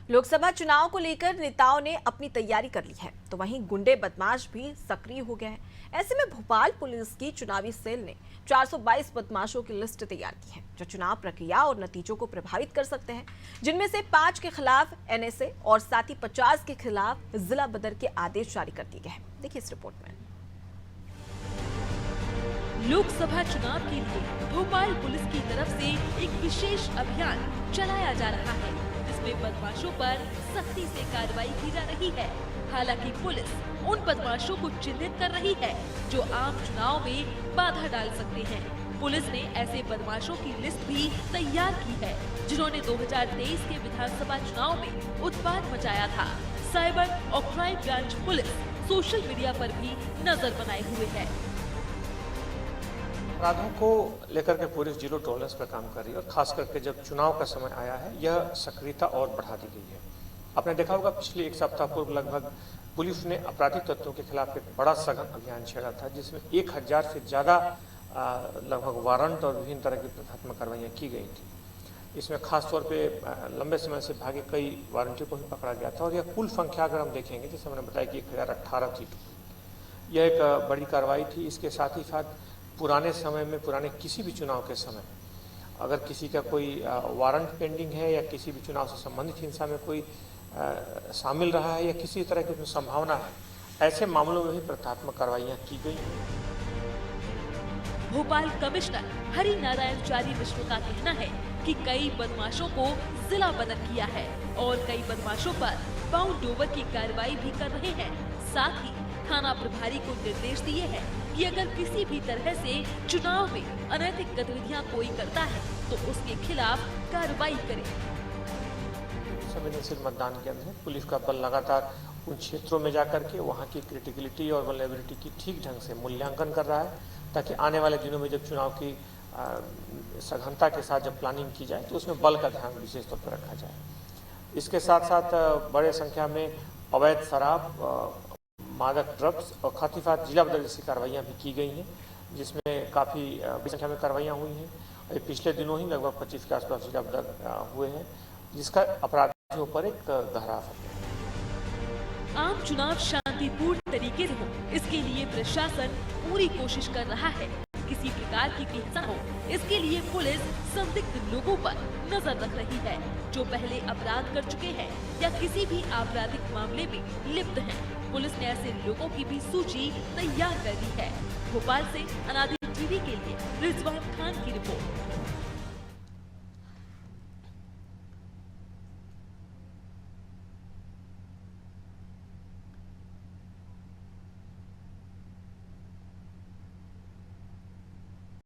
लोकसभा चुनाव को लेकर नेताओं ने अपनी तैयारी कर ली है, तो वहीं गुंडे बदमाश भी सक्रिय हो गए हैं। ऐसे में भोपाल पुलिस की चुनावी सेल ने 422 बदमाशों की लिस्ट तैयार की है, जो चुनाव प्रक्रिया और नतीजों को प्रभावित कर सकते हैं, जिनमें से 5 के खिलाफ एनएसए और साथ ही 50 के खिलाफ जिला बदर के आदेश जारी कर दिए गए हैं। देखिए इस रिपोर्ट में। लोकसभा चुनाव के लिए भोपाल पुलिस की तरफ से एक विशेष अभियान चलाया जा रहा है, जिसमें बदमाशों पर सख्ती से कार्रवाई की जा रही है। हालांकि पुलिस उन बदमाशों को चिन्हित कर रही है जो आम चुनाव में बाधा डाल सकते हैं। पुलिस ने ऐसे बदमाशों की लिस्ट भी तैयार की है, जिन्होंने 2023 के विधानसभा चुनाव में उत्पात मचाया था। साइबर और crime branch police social media पर भी नजर बनाए हुए है। अपराधों को लेकर के पुलिस जीरो टॉलरेंस पर काम कर रही है और खास करके जब चुनाव का समय आया है, यह सक्रियता और बढ़ा दी गई है। आपने देखा होगा पिछले एक सप्ताह पूर्व लगभग पुलिस ने आपराधिक तत्वों के खिलाफ एक बड़ा सघन अभियान छेड़ा था, जिसमें 1000 से ज़्यादा लगभग वारंट और विभिन्न तरह की प्रतिहत्मक कार्रवाइयाँ की गई थी। इसमें खासतौर पे लंबे समय से भागे कई वारंटियों को भी पकड़ा गया था और यह कुल संख्या अगर हम देखेंगे, जैसे मैंने बताया कि 1018 थी, यह एक बड़ी कार्रवाई थी। इसके साथ ही साथ पुराने समय में, पुराने किसी भी चुनाव के समय अगर किसी का कोई वारंट पेंडिंग है या किसी भी चुनाव से संबंधित हिंसा में कोई शामिल रहा है या किसी तरह की उसमें संभावना है, ऐसे मामलों में भी प्रतिहत्मक कार्रवाइयाँ की गई हैं। भोपाल कमिश्नर हरि नारायण चारी मिश्र का कहना है कि कई बदमाशों को जिला बदर किया है और कई बदमाशों पर बाउंड ओवर की कार्रवाई भी कर रहे हैं। साथ ही थाना प्रभारी को निर्देश दिए हैं कि अगर किसी भी तरह से चुनाव में अनैतिक गतिविधियां कोई करता है तो उसके खिलाफ कार्रवाई करें। संवेदनशील मतदान केंद्र है, पुलिस का बल लगातार उन क्षेत्रों में जाकर के वहाँ की क्रिटिकलिटी और वल्नरेबिलिटी की ठीक ढंग से मूल्यांकन कर रहा है, ताकि आने वाले दिनों में जब चुनाव की सघनता के साथ जब प्लानिंग की जाए तो उसमें बल का ध्यान विशेष तौर पर रखा जाए। इसके साथ साथ बड़े संख्या में अवैध शराब, मादक ड्रग्स और खातिफात जिला बदर जैसी कार्रवाइयाँ भी की गई हैं, जिसमें काफ़ी बड़ी संख्या में कार्रवाइयाँ हुई हैं। पिछले दिनों ही लगभग 25 के आसपास जिला बदर हुए हैं, जिसका अपराधियों पर एक गहरा असर है। आम चुनाव शांतिपूर्ण तरीके से हो, इसके लिए प्रशासन पूरी कोशिश कर रहा है। किसी प्रकार की हिंसा हो, इसके लिए पुलिस संदिग्ध लोगों पर नजर रख रही है, जो पहले अपराध कर चुके हैं या किसी भी आपराधिक मामले में लिप्त हैं। पुलिस ने ऐसे लोगों की भी सूची तैयार कर दी है। भोपाल से अनादि टीवी के लिए रिजवान खान की रिपोर्ट।